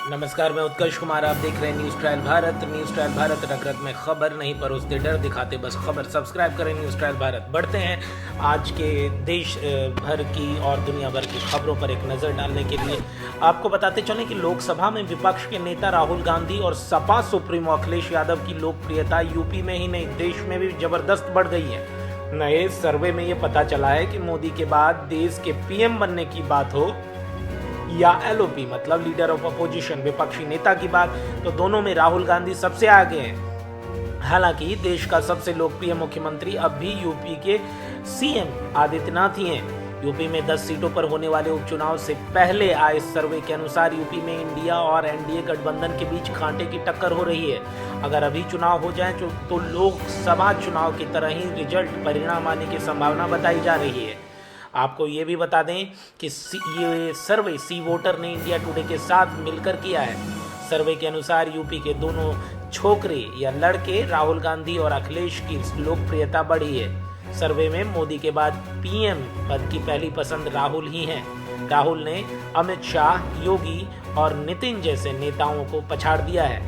नमस्कार, मैं उत्कर्ष कुमार। आप देख रहे हैं news trial Bharat. News trial Bharat रगरत में खबर नहीं परोसते डर, दिखाते बस खबर। सब्सक्राइब करें न्यूज़ ट्रायल भारत। बढ़ते हैं आज के देश भर की और दुनिया भर की खबरों पर एक नज़र डालने के लिए। आपको बताते चलें कि लोकसभा में विपक्ष के नेता राहुल गांधी और सपा सुप्रीमो अखिलेश यादव की लोकप्रियता यूपी में ही नहीं देश में भी जबरदस्त बढ़ गई है। नए सर्वे में ये पता चला है कि मोदी के बाद देश के पीएम बनने की बात हो या एलओपी मतलब लीडर ऑफ अपोजिशन विपक्षी नेता की बात, तो दोनों में राहुल गांधी सबसे आगे हैं। हालांकि देश का सबसे लोकप्रिय मुख्यमंत्री अब भी यूपी के सीएम आदित्यनाथ ही हैं। यूपी में 10 सीटों पर होने वाले उपचुनाव से पहले आए सर्वे के अनुसार यूपी में इंडिया और एनडीए गठबंधन के बीच कांटे की टक्कर हो रही है। अगर अभी चुनाव हो जाए तो लोकसभा चुनाव की तरह ही रिजल्ट परिणाम आने की संभावना बताई जा रही है। आपको ये भी बता दें कि ये सर्वे सी वोटर ने इंडिया टुडे के साथ मिलकर किया है। सर्वे के अनुसार यूपी के दोनों छोकरे या लड़के राहुल गांधी और अखिलेश की लोकप्रियता बढ़ी है। सर्वे में मोदी के बाद पीएम पद की पहली पसंद राहुल ही हैं। राहुल ने अमित शाह, योगी और नितिन जैसे नेताओं को पछाड़ दिया है।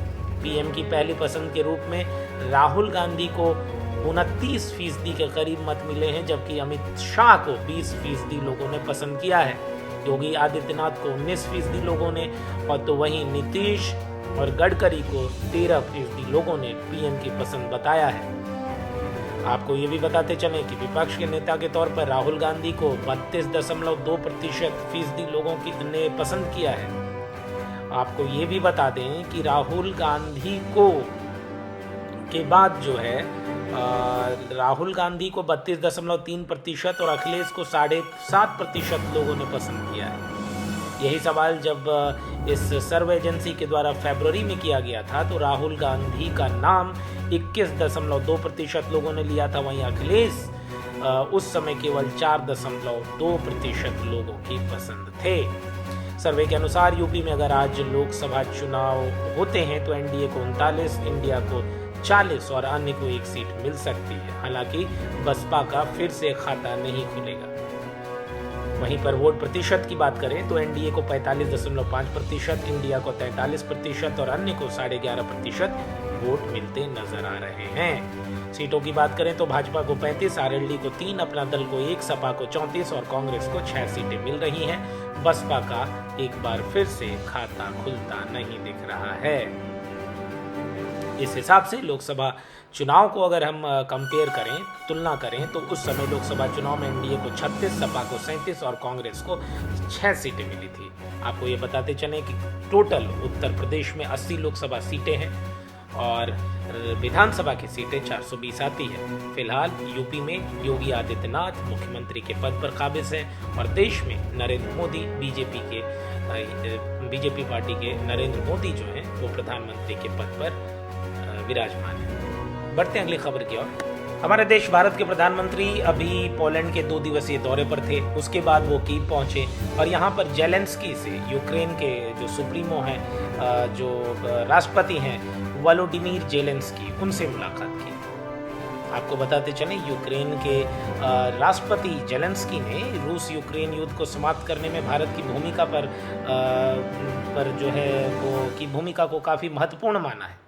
पीएम की पहली पसंद के रूप में राहुल गांधी को 29% के करीब मत मिले हैं, जबकि अमित शाह को 20% लोगों ने पसंद किया है। योगी आदित्यनाथ को 19% लोगों ने, और तो वहीं नीतीश और गडकरी को 13% लोगों ने पीएम की पसंद बताया है। आपको ये भी बताते चलें कि विपक्ष के नेता के तौर पर राहुल गांधी को 32.2% लोगों ने पसंद किया है। आपको ये भी बता दें कि राहुल गांधी को के बाद जो है राहुल गांधी को 32.3% और अखिलेश को 7.5% लोगों ने पसंद किया है। यही सवाल जब इस सर्वे एजेंसी के द्वारा फरवरी में किया गया था तो राहुल गांधी का नाम 21.2% लोगों ने लिया था, वहीं अखिलेश उस समय केवल 4.2% लोगों की पसंद थे। सर्वे के अनुसार यूपी में अगर आज लोकसभा चुनाव होते हैं तो एनडीए को 39, इंडिया को 40 और अन्य को 1 सीट मिल सकती है। हालांकि बसपा का फिर से खाता नहीं खुलेगा। वहीं पर वोट प्रतिशत की बात करें तो एनडीए को 45.5%, इंडिया को 43% और अन्य को 11.5% वोट मिलते नजर आ रहे हैं। सीटों की बात करें तो भाजपा को 35, आरएलडी को 3, अपना दल को 1, सपा को 34 और कांग्रेस को 6 सीटें मिल रही हैं। बसपा का एक बार फिर से खाता खुलता नहीं दिख रहा है। इस हिसाब से लोकसभा चुनाव को अगर हम कंपेयर करें, तुलना करें, तो उस समय लोकसभा चुनाव में एनडीए को 36, सपा को 37 और कांग्रेस को 6 सीटें मिली थी। आपको ये बताते चलें कि टोटल उत्तर प्रदेश में 80 लोकसभा सीटें हैं और विधानसभा की सीटें 420 आती है। फिलहाल यूपी में योगी आदित्यनाथ मुख्यमंत्री के पद पर काबिज हैं और देश में नरेंद्र मोदी बीजेपी पार्टी के नरेंद्र मोदी जो हैं वो प्रधानमंत्री के पद पर विराजमान है। बढ़ते हैं अगली खबर की ओर। हमारे देश भारत के प्रधानमंत्री अभी पोलैंड के 2 दिवसीय दौरे पर थे। उसके बाद वो कीव पहुंचे और यहाँ पर जेलेंस्की से, यूक्रेन के जो सुप्रीमो हैं, जो राष्ट्रपति हैं वोलोडिमीर जेलेंस्की, उनसे मुलाकात की। आपको बताते चलें यूक्रेन के राष्ट्रपति जेलेंस्की ने रूस यूक्रेन युद्ध को समाप्त करने में भारत की भूमिका पर जो है वो की भूमिका को काफ़ी महत्वपूर्ण माना है।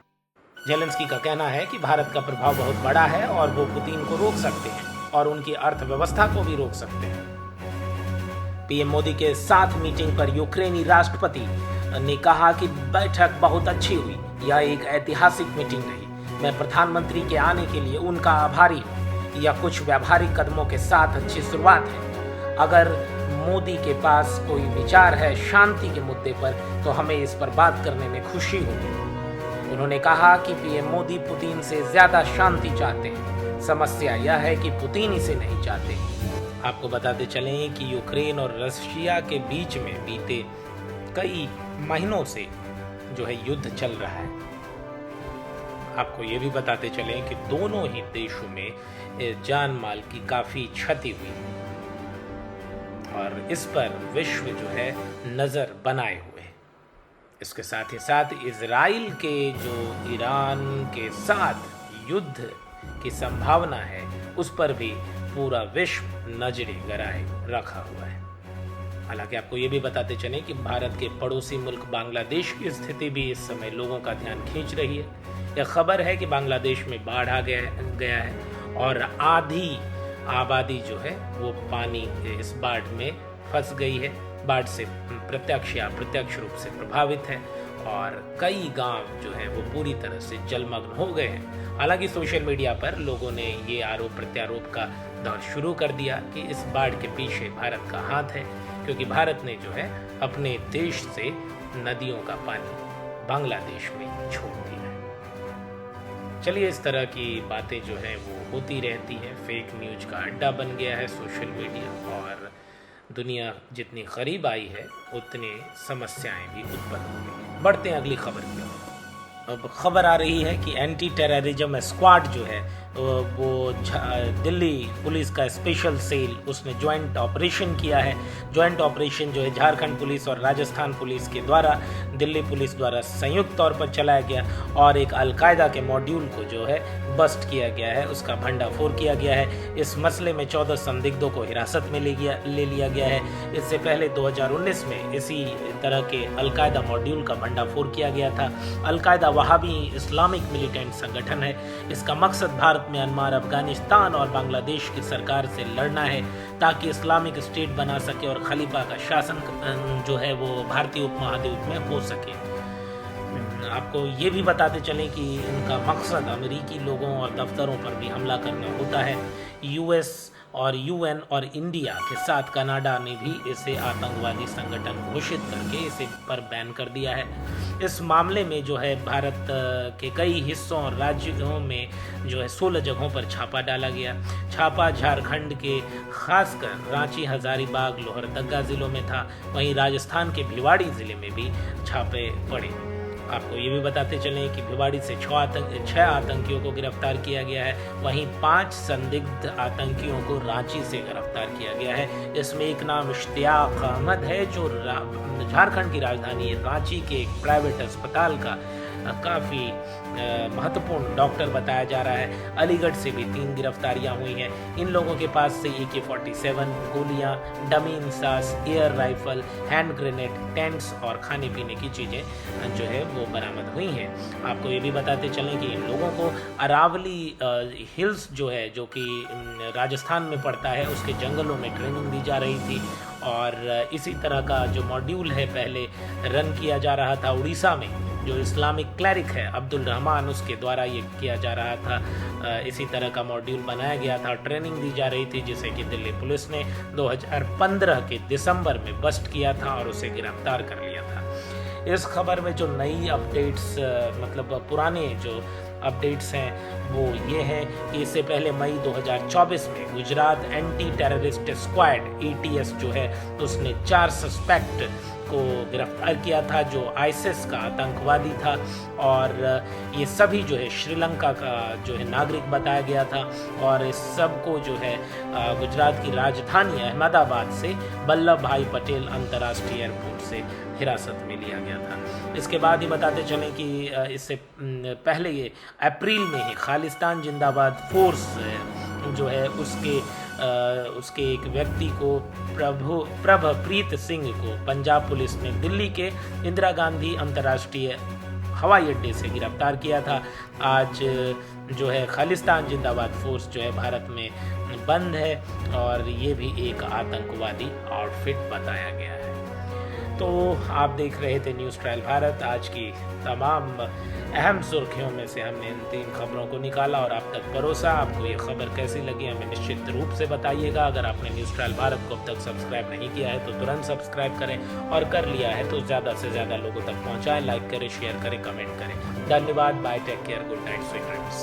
जेलेंस्की का कहना है कि भारत का प्रभाव बहुत बड़ा है और वो पुतिन को रोक सकते हैं और उनकी अर्थव्यवस्था को भी रोक सकते हैं। पीएम मोदी के साथ मीटिंग पर यूक्रेनी राष्ट्रपति ने कहा कि बैठक बहुत अच्छी हुई, यह एक ऐतिहासिक मीटिंग रही। मैं प्रधानमंत्री के आने के लिए उनका आभारी हूँ। यह कुछ व्यावहारिक कदमों के साथ अच्छी शुरुआत है। अगर मोदी के पास कोई विचार है शांति के मुद्दे पर तो हमें इस पर बात करने में खुशी होगी। उन्होंने कहा कि पीएम मोदी पुतिन से ज्यादा शांति चाहते हैं। समस्या यह है कि पुतिन इसे नहीं चाहते। आपको बताते चलें कि यूक्रेन और रशिया के बीच में बीते कई महीनों से जो है युद्ध चल रहा है। आपको ये भी बताते चलें कि दोनों ही देशों में जान माल की काफी क्षति हुई और इस पर विश्व जो है नजर बनाए हुए है। इसके साथ ही साथ इजराइल के जो ईरान के साथ युद्ध की संभावना है उस पर भी पूरा विश्व नजरें गड़ाए रखा हुआ है। हालांकि आपको ये भी बताते चलें कि भारत के पड़ोसी मुल्क बांग्लादेश की स्थिति भी इस समय लोगों का ध्यान खींच रही है। यह खबर है कि बांग्लादेश में बाढ़ आ गया है और आधी आबादी जो है वो पानी इस बाढ़ में फंस गई है, बाढ़ से प्रत्यक्ष या अप्रत्यक्ष रूप से प्रभावित है और कई गांव जो है वो पूरी तरह से जलमग्न हो गए हैं। हालांकि सोशल मीडिया पर लोगों ने ये आरोप प्रत्यारोप का दौर शुरू कर दिया कि इस बाढ़ के पीछे भारत का हाथ है, क्योंकि भारत ने जो है अपने देश से नदियों का पानी बांग्लादेश में छोड़ दिया है। चलिए, इस तरह की बातें जो है वो होती रहती हैं। फेक न्यूज का अड्डा बन गया है सोशल मीडिया और दुनिया जितनी करीब आई है उतनी समस्याएं भी उत्पन्न हो गई। बढ़ते हैं अगली खबर की ओर। अब खबर आ रही है कि एंटी टेररिज्म स्क्वाड जो है वो दिल्ली पुलिस का स्पेशल सेल उसने ज्वाइंट ऑपरेशन किया है। ज्वाइंट ऑपरेशन जो है झारखंड पुलिस और राजस्थान पुलिस के द्वारा दिल्ली पुलिस द्वारा संयुक्त तौर पर चलाया गया और एक अलकायदा के मॉड्यूल को जो है बस्ट किया गया है, उसका भंडाफोड़ किया गया है। इस मसले में 14 संदिग्धों को हिरासत में ले लिया गया है। इससे पहले 2019 में इसी तरह के अलकायदा मॉड्यूल का भंडाफोड़ किया गया था। अलकायदा वहाबी इस्लामिक मिलिटेंट संगठन है। इसका मकसद भारत म्यांमार, अफगानिस्तान और बांग्लादेश की सरकार से लड़ना है ताकि इस्लामिक स्टेट बना सके और खलीफा का शासन जो है वो भारतीय उपमहाद्वीप में हो सके। आपको ये भी बताते चलें कि इनका मकसद अमेरिकी लोगों और दफ्तरों पर भी हमला करना होता है। यूएस और यूएन और इंडिया के साथ कनाडा ने भी इसे आतंकवादी संगठन घोषित करके इसे पर बैन कर दिया है। इस मामले में जो है भारत के कई हिस्सों और राज्यों में जो है 16 जगहों पर छापा डाला गया। छापा झारखंड के खासकर रांची, हजारीबाग, लोहरदगा जिलों में था। वहीं राजस्थान के भिवाड़ी जिले में भी छापे पड़े। आपको ये भी बताते चलें कि भिवाड़ी से 6 आतंकियों को गिरफ्तार किया गया है। वहीं 5 संदिग्ध आतंकियों को रांची से गिरफ्तार किया गया है। इसमें एक नाम इश्तियाक अहमद है जो झारखंड की राजधानी रांची के एक प्राइवेट अस्पताल का काफ़ी महत्वपूर्ण डॉक्टर बताया जा रहा है। अलीगढ़ से भी 3 गिरफ्तारियां हुई हैं। इन लोगों के पास से AK-47 गोलियां, dummy INSAS, air rifle, hand grenade, tents और खाने पीने की चीज़ें जो है वो बरामद हुई हैं। आपको ये भी बताते चलें कि इन लोगों को अरावली हिल्स जो है जो कि राजस्थान में पड़ता है उसके जंगलों में ट्रेनिंग दी जा रही थी और इसी तरह का जो मॉड्यूल है पहले रन किया जा रहा था उड़ीसा में। जो इस्लामिक क्लरिक है अब्दुल रहमान, उसके द्वारा ये किया जा रहा था। इसी तरह का मॉड्यूल बनाया गया था, ट्रेनिंग दी जा रही थी, जिसे कि दिल्ली पुलिस ने 2015 के दिसंबर में बस्ट किया था और उसे गिरफ्तार कर लिया था। इस खबर में जो नई अपडेट्स मतलब पुराने जो अपडेट्स हैं वो ये हैं कि इससे पहले मई 2024 में Gujarat anti terrorist squad ATS जो है उसने 4 सस्पेक्ट को गिरफ्तार किया था जो आईसिस का आतंकवादी था और ये सभी जो है श्रीलंका का जो है नागरिक बताया गया था और इस सब को जो है गुजरात की राजधानी अहमदाबाद से वल्लभ भाई पटेल अंतर्राष्ट्रीय एयरपोर्ट से हिरासत में लिया गया था। इसके बाद ही बताते चलें कि इससे पहले ये अप्रैल में ही खालिस्तान जिंदाबाद फोर्स जो है उसके एक व्यक्ति को प्रभप्रीत सिंह को पंजाब पुलिस ने दिल्ली के इंदिरा गांधी अंतर्राष्ट्रीय हवाई अड्डे से गिरफ्तार किया था। आज जो है खालिस्तान जिंदाबाद फोर्स जो है भारत में बंद है और ये भी एक आतंकवादी आउटफिट बताया गया है। तो आप देख रहे थे न्यूज़ ट्रायल भारत। आज की तमाम अहम सुर्खियों में से हमने इन 3 खबरों को निकाला और आप तक परोसा। आपको ये खबर कैसी लगी हमें निश्चित रूप से बताइएगा। अगर आपने न्यूज़ ट्रायल भारत को अब तक सब्सक्राइब नहीं किया है तो तुरंत सब्सक्राइब करें और कर लिया है तो ज़्यादा से ज़्यादा लोगों तक पहुँचाएँ। लाइक करें, शेयर करें, कमेंट करें। धन्यवाद। Bye, take care, good night, sweet dreams.